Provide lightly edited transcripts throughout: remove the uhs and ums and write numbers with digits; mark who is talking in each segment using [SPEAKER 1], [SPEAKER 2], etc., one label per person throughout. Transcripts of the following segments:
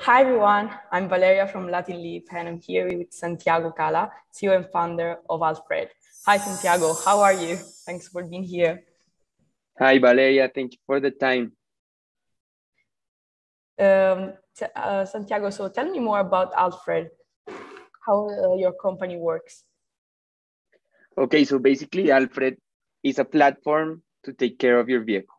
[SPEAKER 1] Hi everyone, I'm Valeria from Latin Leap and I'm here with Santiago Cala, CEO and founder of Alfred. Hi Santiago, how are you? Thanks for being here.
[SPEAKER 2] Hi, Valeria. Thank you for the time.
[SPEAKER 1] Santiago, so tell me more about Alfred, how your company works.
[SPEAKER 2] Okay, so basically, Alfred is a platform to take care of your vehicle.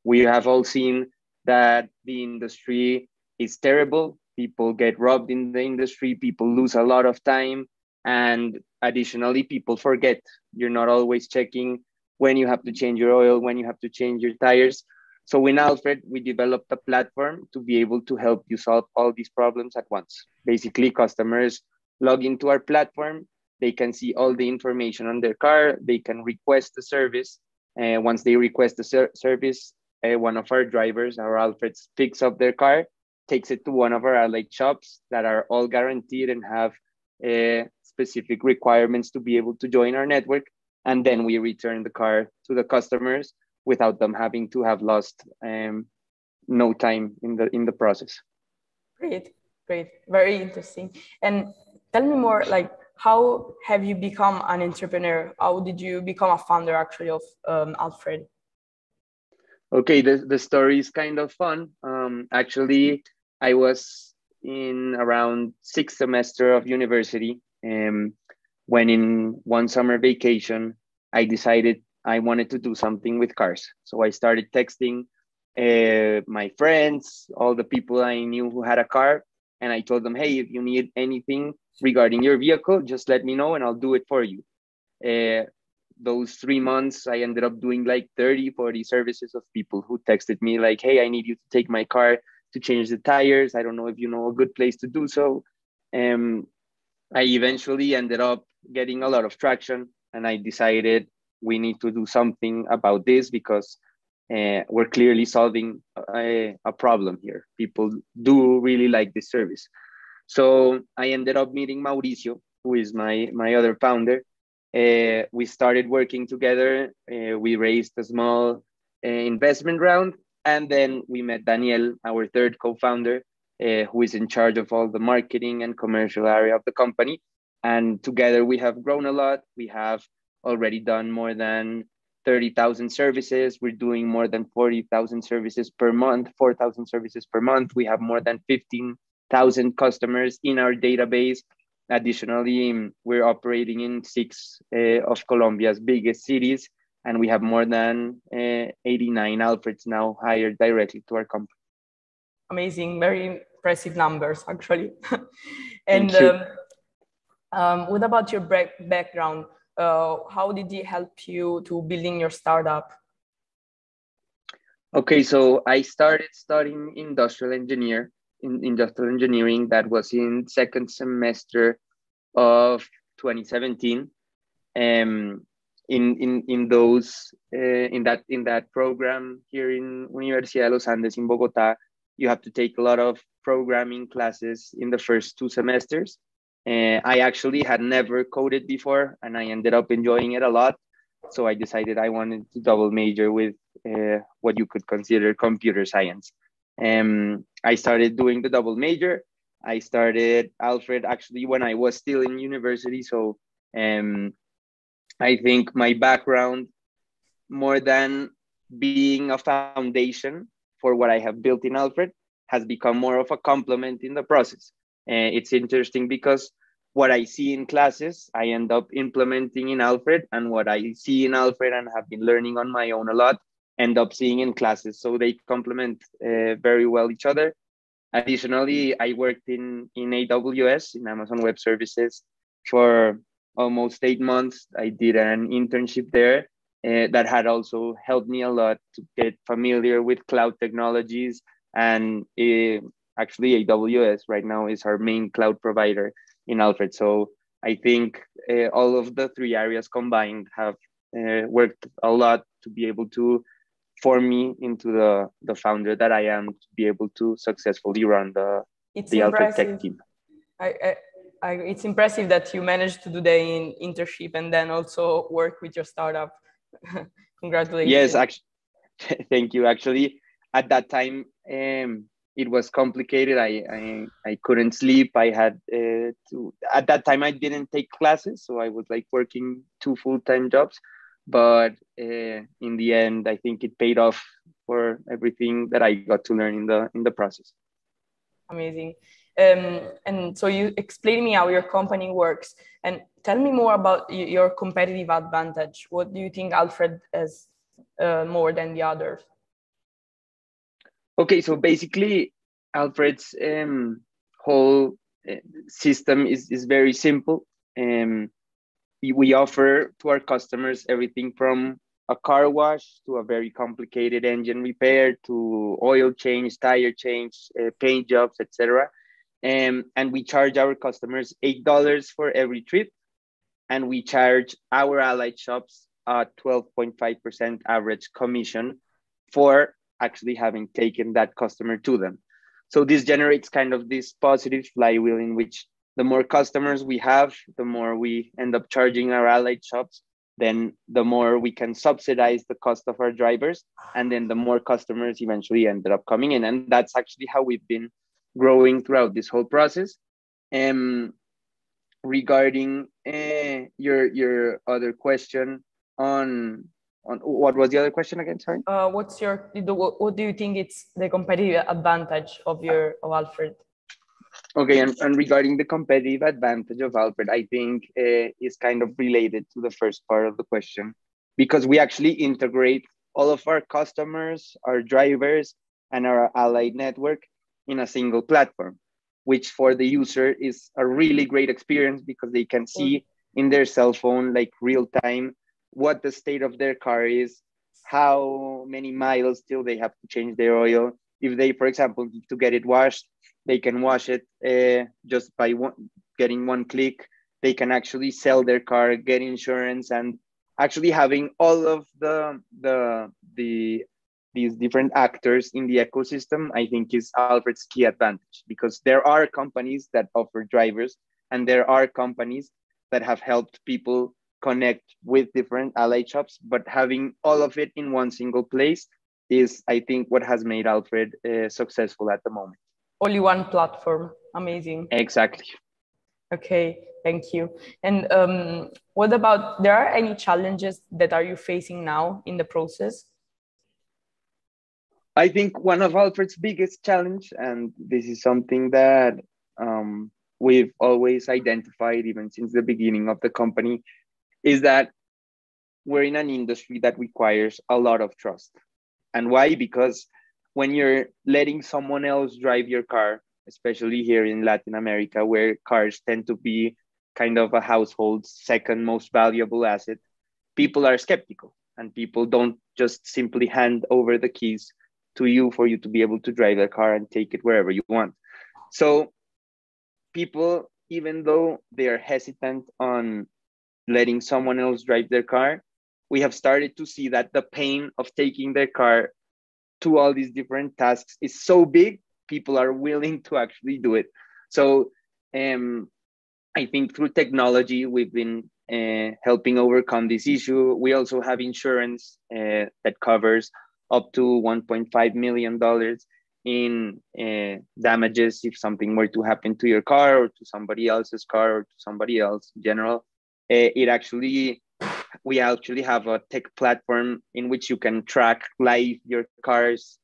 [SPEAKER 2] We have all seen that the industry is terrible. People get robbed in the industry, people lose a lot of time, and additionally, people forget. You're not always checking when you have to change your oil, when you have to change your tires. So in Alfred, we developed a platform to be able to help you solve all these problems at once. Basically, customers log into our platform, they can see all the information on their car, they can request the service. Once they request the service, one of our drivers, our Alfreds, picks up their car, takes it to one of our allied shops that are all guaranteed and have specific requirements to be able to join our network. And then we return the car to the customers without them having to have lost no time in the process.
[SPEAKER 1] Great, very interesting. And tell me more, like, how have you become an entrepreneur? How did you become a founder actually of Alfred?
[SPEAKER 2] Okay, the story is kind of fun. Actually, I was in around sixth semester of university when in one summer vacation, I decided I wanted to do something with cars. So I started texting my friends, all the people I knew who had a car, and I told them, hey, if you need anything regarding your vehicle, just let me know and I'll do it for you. Those 3 months, I ended up doing like 30, 40 services of people who texted me like, hey, I need you to take my car to change the tires. I don't know if you know a good place to do so. I eventually ended up getting a lot of traction and I decided we need to do something about this because we're clearly solving a problem here. People do really like this service. So I ended up meeting Mauricio, who is my other founder. We started working together. We raised a small investment round. And then we met Daniel, our third co-founder, who is in charge of all the marketing and commercial area of the company. And together we have grown a lot. We have already done more than 30,000 services. We're doing more than 40,000 services per month, 4,000 services per month. We have more than 15,000 customers in our database. Additionally, we're operating in 6 of Colombia's biggest cities, and we have more than 89 Alfreds now hired directly to our company.
[SPEAKER 1] Amazing, very impressive numbers, actually. And what about your background? How did it help you to building your startup?
[SPEAKER 2] Okay, so I started studying industrial engineering. That was in second semester of 2017. In that program here in Universidad de los Andes in Bogotá, you have to take a lot of programming classes in the first 2 semesters. I actually had never coded before, and I ended up enjoying it a lot. So I decided I wanted to double major with what you could consider computer science. I started doing the double major. I started Alfred actually when I was still in university. So I think my background, more than being a foundation for what I have built in Alfred, has become more of a complement in the process. It's interesting because what I see in classes, I end up implementing in Alfred, and what I see in Alfred and have been learning on my own a lot, end up seeing in classes. So they complement very well each other. Additionally, I worked in AWS, in Amazon Web Services, for almost 8 months. I did an internship there that had also helped me a lot to get familiar with cloud technologies. And actually, AWS right now is our main cloud provider in Alfred. So I think all of the 3 areas combined have worked a lot to be able to form me into the founder that I am, to be able to successfully run the Alfred Tech team.
[SPEAKER 1] It's impressive that you managed to do the internship and then also work with your startup. Congratulations.
[SPEAKER 2] Yes, actually, thank you. Actually, at that time, it was complicated. I couldn't sleep. I had at that time I didn't take classes, so I was like working 2 full-time jobs. But in the end, I think it paid off for everything that I got to learn in the process.
[SPEAKER 1] Amazing. And so you explain me how your company works, and tell me more about your competitive advantage. What do you think Alfred has more than the others?
[SPEAKER 2] Okay, so basically, Alfred's whole system is very simple. We offer to our customers everything from a car wash to a very complicated engine repair to oil change, tire change, paint jobs, etc. And we charge our customers $8 for every trip, and we charge our allied shops a 12.5% average commission for actually having taken that customer to them. So this generates kind of this positive flywheel in which the more customers we have, the more we end up charging our allied shops, then the more we can subsidize the cost of our drivers, and then the more customers eventually ended up coming in. And that's actually how we've been growing throughout this whole process. Regarding your other question on what was the other question again? Sorry.
[SPEAKER 1] What do you think it's the competitive advantage of Alfred?
[SPEAKER 2] Okay, and regarding the competitive advantage of Alfred, I think is kind of related to the first part of the question, because we actually integrate all of our customers, our drivers, and our allied network in a single platform, which for the user is a really great experience because they can see in their cell phone, like real time, what the state of their car is, how many miles till they have to change their oil. If they, for example, need to get it washed, they can wash it just by getting one click. They can actually sell their car, get insurance, and actually having all of these different actors in the ecosystem, I think is Alfred's key advantage, because there are companies that offer drivers and there are companies that have helped people connect with different allied shops, but having all of it in one single place is, I think, what has made Alfred successful at the moment.
[SPEAKER 1] Only one platform. Amazing.
[SPEAKER 2] Exactly.
[SPEAKER 1] Okay, thank you. And what about, there are any challenges that are you facing now in the process?
[SPEAKER 2] I think one of Alfred's biggest challenge, and this is something that we've always identified even since the beginning of the company, is that we're in an industry that requires a lot of trust. And why? Because when you're letting someone else drive your car, especially here in Latin America, where cars tend to be kind of a household's second most valuable asset, people are skeptical and people don't just simply hand over the keys to you for you to be able to drive their car and take it wherever you want. So people, even though they are hesitant on letting someone else drive their car, we have started to see that the pain of taking their car to all these different tasks is so big, people are willing to actually do it. So I think through technology, we've been helping overcome this issue. We also have insurance that covers up to $1.5 million in damages if something were to happen to your car or to somebody else's car or to somebody else in general. We actually have a tech platform in which you can track live your car's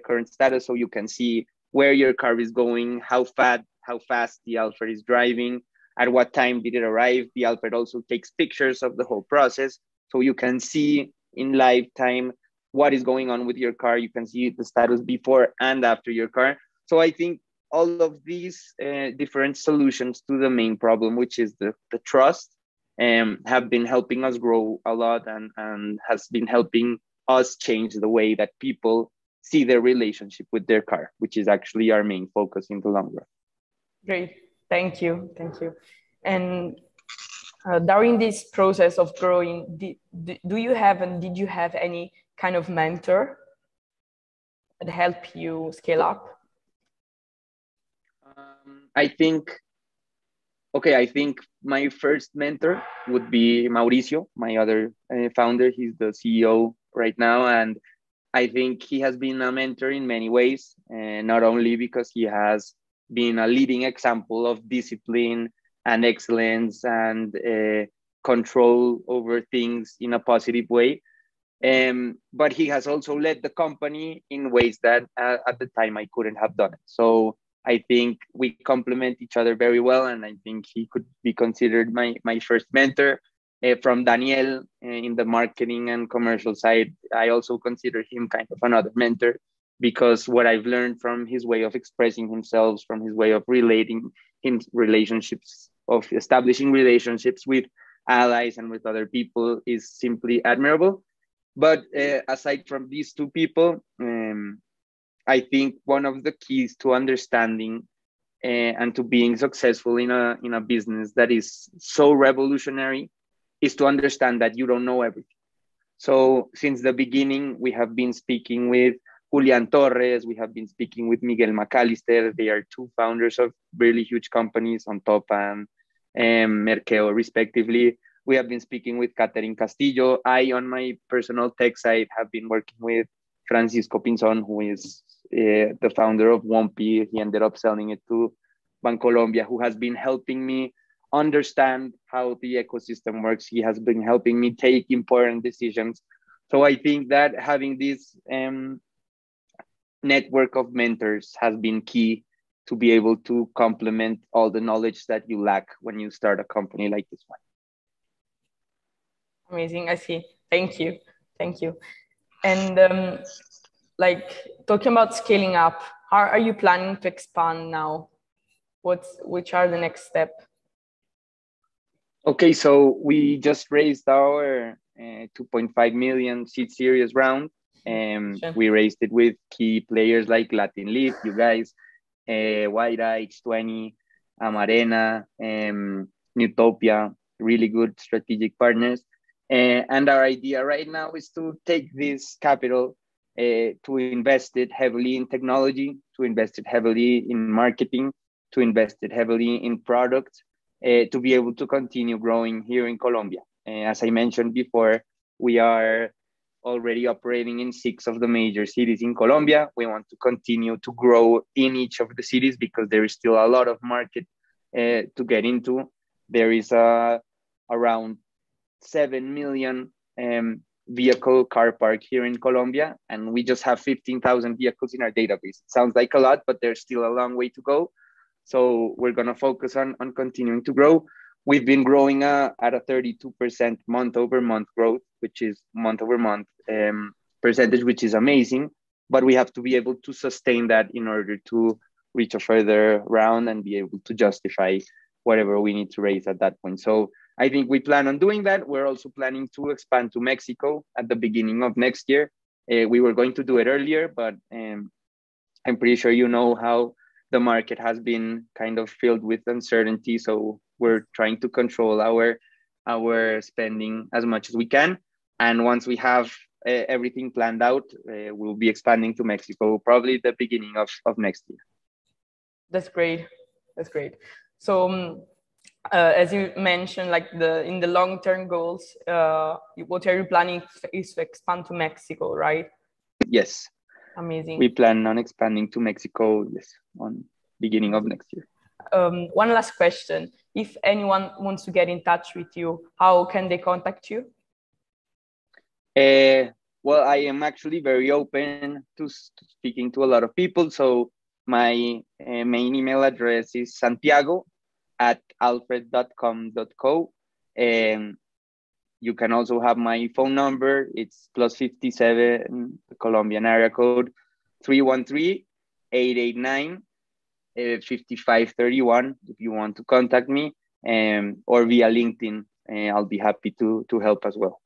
[SPEAKER 2] current status, so you can see where your car is going, how fast the Alfred is driving, at what time did it arrive. The Alfred also takes pictures of the whole process, so you can see in live time what is going on with your car. You can see the status before and after your car. So I think all of these different solutions to the main problem, which is the trust, have been helping us grow a lot and has been helping us change the way that people see their relationship with their car, which is actually our main focus in the long run.
[SPEAKER 1] Great, thank you. And during this process of growing, do you have and did you have any kind of mentor that helped you scale up?
[SPEAKER 2] I think my first mentor would be Mauricio, my other founder. He's the CEO right now. And I think he has been a mentor in many ways, and not only because he has been a leading example of discipline and excellence and control over things in a positive way, but he has also led the company in ways that at the time I couldn't have done it. So I think we complement each other very well, and I think he could be considered my first mentor. From Daniel in the marketing and commercial side, I also consider him kind of another mentor, because what I've learned from his way of expressing himself, from his way of relating in relationships, of establishing relationships with allies and with other people, is simply admirable. But aside from these two people, I think one of the keys to understanding and to being successful in a business that is so revolutionary is to understand that you don't know everything. So since the beginning, we have been speaking with Julian Torres, we have been speaking with Miguel McAllister. They are two founders of really huge companies, On Top and Merkeo, respectively. We have been speaking with Catherine Castillo. I, on my personal tech side, have been working with Francisco Pinzon, who is the founder of Wompi. He ended up selling it to Bancolombia, who has been helping me understand how the ecosystem works. He has been helping me take important decisions. So I think that having this network of mentors has been key to be able to complement all the knowledge that you lack when you start a company like this one.
[SPEAKER 1] Amazing. I see. Thank you. Thank you. And like talking about scaling up, how are you planning to expand now? Which are the next step?
[SPEAKER 2] Okay, so we just raised our 2.5 million seed series round. Sure. We raised it with key players like Latin Leaf, you guys, Waira, H20, Amarena, Newtopia, really good strategic partners. And our idea right now is to take this capital to invest it heavily in technology, to invest it heavily in marketing, to invest it heavily in products, to be able to continue growing here in Colombia. As I mentioned before, we are already operating in 6 of the major cities in Colombia. We want to continue to grow in each of the cities because there is still a lot of market to get into. There is around 7 million vehicle car park here in Colombia, and we just have 15,000 vehicles in our database. It sounds like a lot, but there's still a long way to go. So we're going to focus on continuing to grow. We've been growing at a 32% month-over-month growth, which is month-over-month percentage, which is amazing. But we have to be able to sustain that in order to reach a further round and be able to justify whatever we need to raise at that point. So I think we plan on doing that. We're also planning to expand to Mexico at the beginning of next year. We were going to do it earlier, but I'm pretty sure you know how the market has been kind of filled with uncertainty. So we're trying to control our spending as much as we can. And once we have everything planned out, we'll be expanding to Mexico, probably the beginning of next year.
[SPEAKER 1] That's great. That's great. So as you mentioned, like in the long-term goals, what are you planning is to expand to Mexico, right?
[SPEAKER 2] Yes.
[SPEAKER 1] Amazing.
[SPEAKER 2] We plan on expanding to Mexico, yes, on beginning of next year.
[SPEAKER 1] One last question. If anyone wants to get in touch with you, how can they contact you?
[SPEAKER 2] Well, I am actually very open to speaking to a lot of people. So my main email address is santiago@alfred.com.co. You can also have my phone number. It's +57, the Colombian area code, 313-889-5531 if you want to contact me, or via LinkedIn. I'll be happy to help as well.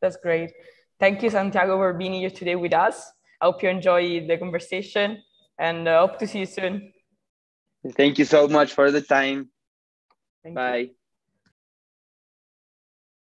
[SPEAKER 1] That's great. Thank you, Santiago, for being here today with us. I hope you enjoy the conversation and hope to see you soon.
[SPEAKER 2] Thank you so much for the time.
[SPEAKER 1] Thank
[SPEAKER 2] Bye.
[SPEAKER 1] You.